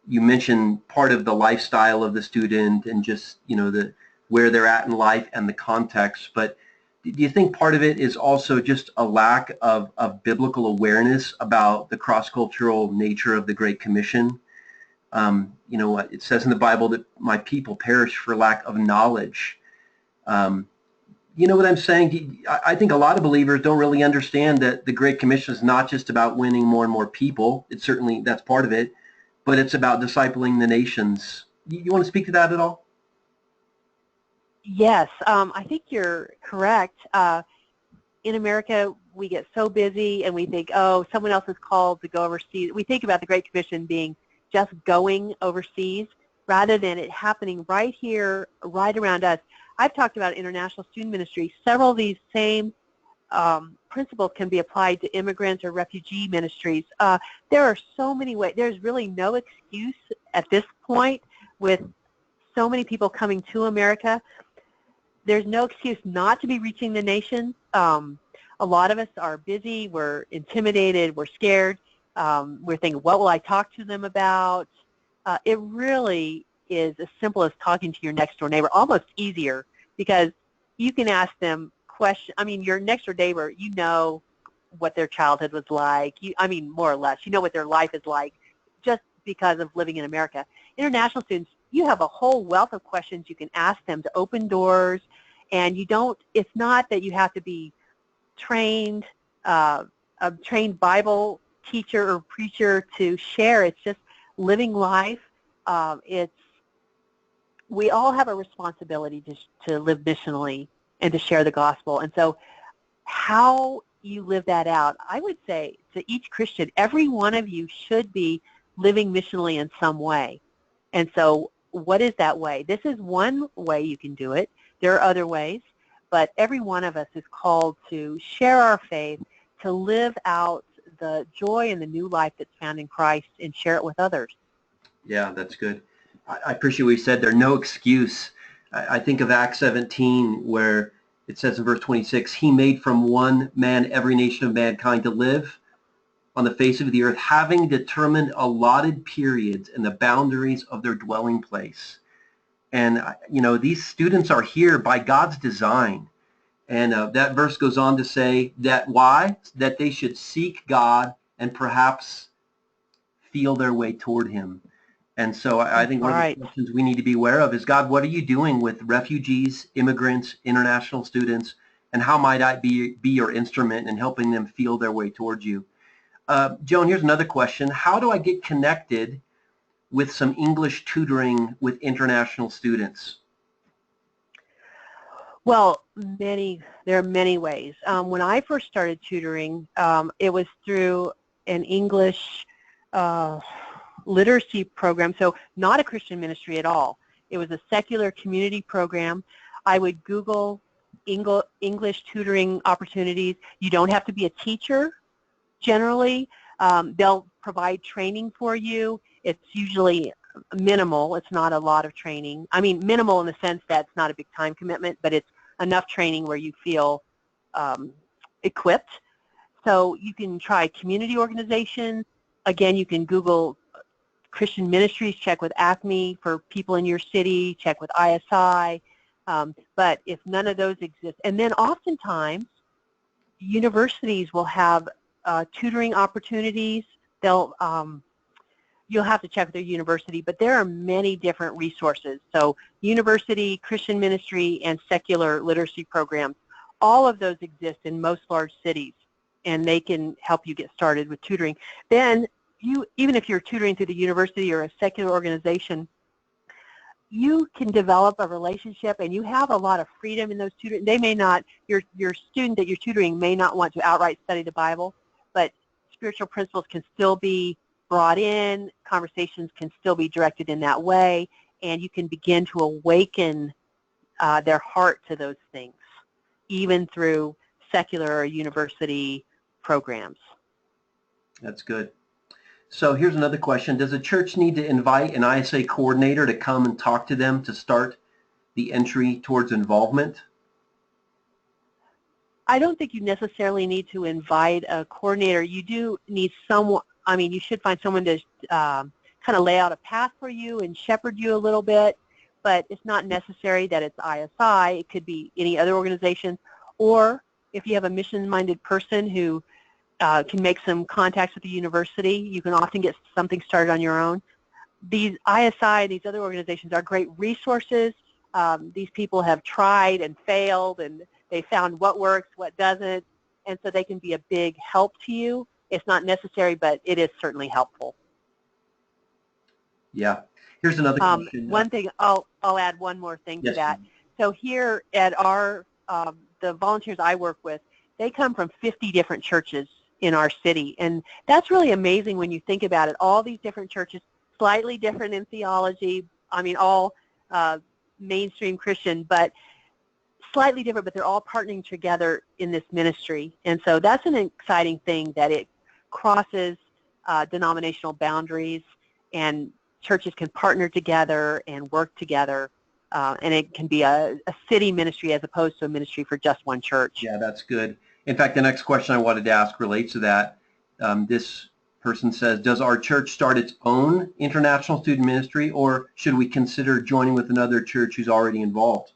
You mentioned part of the lifestyle of the student and just, where they're at in life and the context, but do you think part of it is also just a lack of biblical awareness about the cross-cultural nature of the Great Commission? It says in the Bible that my people perish for lack of knowledge. You know what I'm saying? I think a lot of believers don't really understand that the Great Commission is not just about winning more and more people. It's certainly, that's part of it, but it's about discipling the nations. You want to speak to that at all? Yes, I think you're correct. In America, we get so busy and we think, oh, someone else is called to go overseas. We think about the Great Commission being just going overseas rather than it happening right here, right around us. I've talked about international student ministry. Several of these same principles can be applied to immigrant or refugee ministries. There are so many ways. There's really no excuse at this point with so many people coming to America. There's no excuse not to be reaching the nations. A lot of us are busy. We're intimidated. We're scared. We're thinking, what will I talk to them about? It really is as simple as talking to your next door neighbor, almost easier, because you can ask them questions. I mean, your next door neighbor, you know what their childhood was like. More or less, you know what their life is like just because of living in America. International students, you have a whole wealth of questions you can ask them to open doors, and it's not that you have to be trained, a trained Bible teacher or preacher to share. It's just living life. We all have a responsibility to live missionally and to share the gospel. And so how you live that out, I would say to each Christian, every one of you should be living missionally in some way. And so what is that way? This is one way you can do it. There are other ways, but every one of us is called to share our faith, to live out the joy and the new life that's found in Christ and share it with others. Yeah, that's good. I appreciate what you said there. No excuse. I think of Acts 17 where it says in verse 26, he made from one man every nation of mankind to live on the face of the earth, having determined allotted periods and the boundaries of their dwelling place. And, these students are here by God's design. And that verse goes on to say that why? That they should seek God and perhaps feel their way toward him. And so I think one of the questions we need to be aware of is, God, what are you doing with refugees, immigrants, international students, and how might I be your instrument in helping them feel their way towards you? Joan, here's another question. How do I get connected with some English tutoring with international students? Well, there are many ways. When I first started tutoring, it was through an English literacy program, so not a Christian ministry at all. It was a secular community program. I would Google English tutoring opportunities. You don't have to be a teacher, generally. They'll provide training for you. It's usually minimal. It's not a lot of training. I mean, minimal in the sense that it's not a big time commitment, but it's enough training where you feel equipped. So you can try community organizations. Again, you can Google Christian ministries, check with ACME for people in your city, check with ISI. But if none of those exist, and then oftentimes universities will have tutoring opportunities. You'll have to check with their university, but there are many different resources. So university, Christian ministry, and secular literacy programs, all of those exist in most large cities, and they can help you get started with tutoring. Then, even if you're tutoring through the university or a secular organization, you can develop a relationship, and you have a lot of freedom in those tutoring. They may not, your student that you're tutoring may not want to outright study the Bible, but spiritual principles can still be brought in, conversations can still be directed in that way, and you can begin to awaken their heart to those things, even through secular or university programs. That's good. So here's another question. Does a church need to invite an ISA coordinator to come and talk to them to start the entry towards involvement? I don't think you necessarily need to invite a coordinator. You do need someone, I mean, you should find someone to kind of lay out a path for you and shepherd you a little bit, but it's not necessary that it's ISI. It could be any other organization, or if you have a mission-minded person who can make some contacts with the university, you can often get something started on your own. These ISI, these other organizations are great resources. These people have tried and failed, and they found what works, what doesn't, and so they can be a big help to you. It's not necessary, but it is certainly helpful. Yeah. Here's another question. One thing, I'll add one more thing to that. So here at our, the volunteers I work with, they come from 50 different churches in our city, and that's really amazing when you think about it. All these different churches, slightly different in theology, I mean all mainstream Christian, but slightly different, but they're all partnering together in this ministry. And so that's an exciting thing, that it crosses denominational boundaries, and churches can partner together and work together, and it can be a city ministry as opposed to a ministry for just one church. Yeah, that's good. In fact, the next question I wanted to ask relates to that. This person says, does our church start its own international student ministry, or should we consider joining with another church who's already involved?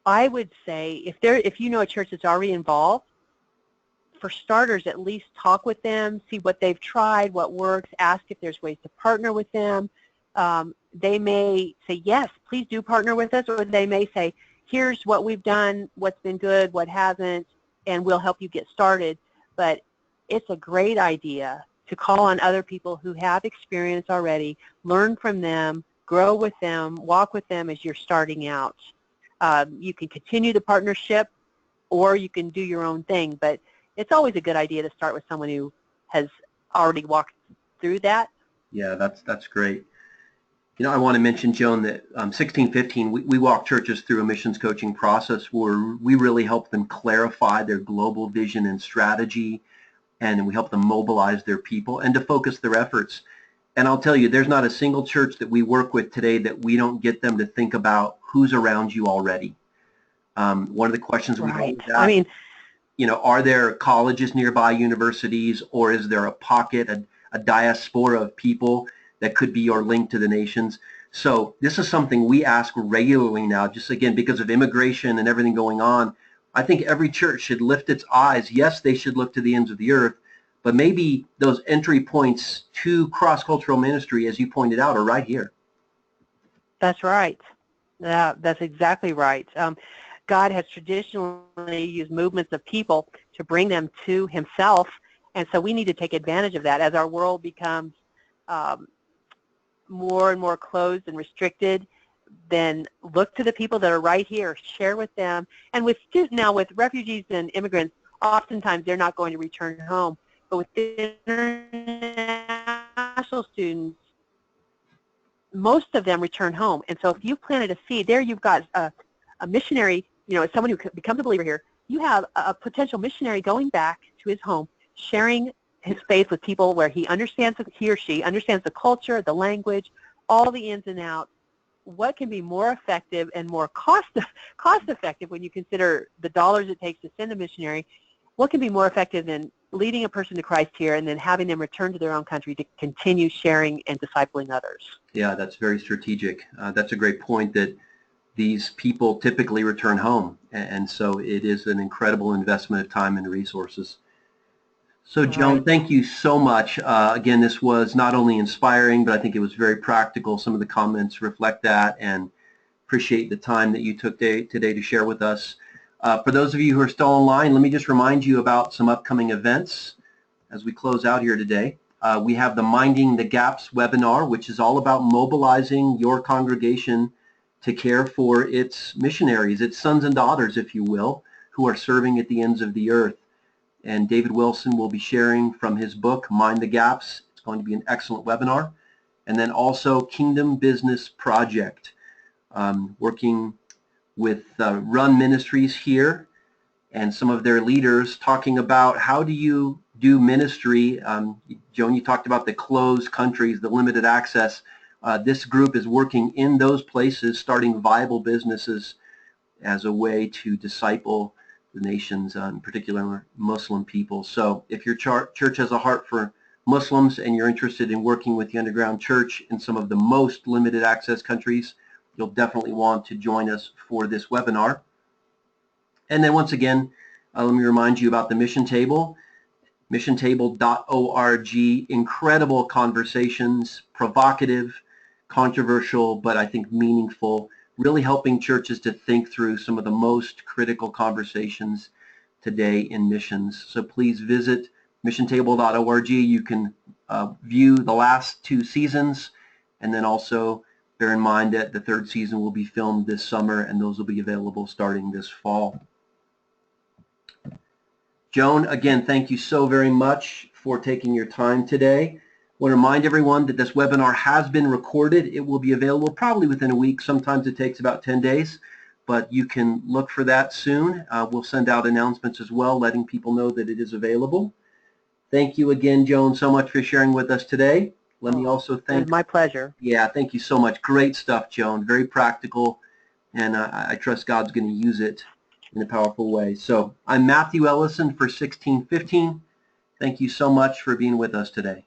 I would say if you know a church that's already involved, for starters, at least talk with them, see what they've tried, what works, ask if there's ways to partner with them. They may say, yes, please do partner with us, or they may say, here's what we've done, what's been good, what hasn't, and we'll help you get started. But it's a great idea to call on other people who have experience already, learn from them, grow with them, walk with them as you're starting out. You can continue the partnership, or you can do your own thing, but it's always a good idea to start with someone who has already walked through that. Yeah, that's great. You know, I want to mention, Joan, that 1615, we walk churches through a missions coaching process where we really help them clarify their global vision and strategy, and we help them mobilize their people and to focus their efforts. And I'll tell you, there's not a single church that we work with today that we don't get them to think about who's around you already. One of the questions we always ask, I mean, you know, are there colleges nearby, universities, or is there a pocket, a diaspora of people that could be your link to the nations? So this is something we ask regularly now, just again, because of immigration and everything going on. I think every church should lift its eyes. Yes, they should look to the ends of the earth, but maybe those entry points to cross-cultural ministry, as you pointed out, are right here. That's right. Yeah, that's exactly right. God has traditionally used movements of people to bring them to himself. And so we need to take advantage of that as our world becomes more and more closed and restricted. Then look to the people that are right here, share with them. And with now with refugees and immigrants, oftentimes they're not going to return home. But with international students, most of them return home. And so if you've planted a seed, there you've got a missionary, someone who becomes a believer here. You have a potential missionary going back to his home, sharing his faith with people where he or she understands the culture, the language, all the ins and outs. What can be more effective and more cost effective when you consider the dollars it takes to send a missionary? What can be more effective than leading a person to Christ here and then having them return to their own country to continue sharing and discipling others? Yeah, that's very strategic. That's a great point, that these people typically return home, and so it is an incredible investment of time and resources. So Joan, thank you so much. Again, this was not only inspiring, but I think it was very practical. Some of the comments reflect that, and appreciate the time that you took today to share with us. For those of you who are still online, let me just remind you about some upcoming events as we close out here today. We have the Minding the Gaps webinar, which is all about mobilizing your congregation to care for its missionaries, its sons and daughters, if you will, who are serving at the ends of the earth. And David Wilson will be sharing from his book, Mind the Gaps. It's going to be an excellent webinar. And then also Kingdom Business Project, working with Run Ministries here and some of their leaders, talking about how do you do ministry. Joan, you talked about the closed countries, the limited access. This group is working in those places, starting viable businesses as a way to disciple the nations, in particular Muslim people. So if your church has a heart for Muslims and you're interested in working with the Underground Church in some of the most limited access countries, you'll definitely want to join us for this webinar. And then once again, let me remind you about the Mission Table, missiontable.org. Incredible conversations, provocative, controversial, but I think meaningful, really helping churches to think through some of the most critical conversations today in missions. So please visit missiontable.org. You can view the last 2 seasons, and then also bear in mind that the 3rd season will be filmed this summer, and those will be available starting this fall. Joan, again, thank you so very much for taking your time today. I want to remind everyone that this webinar has been recorded. It will be available probably within a week. Sometimes it takes about 10 days, but you can look for that soon. We'll send out announcements as well, letting people know that it is available. Thank you again, Joan, so much for sharing with us today. Let me also thank... It was my pleasure. Yeah, thank you so much. Great stuff, Joan. Very practical, and I trust God's going to use it in a powerful way. So I'm Matthew Ellison for 1615. Thank you so much for being with us today.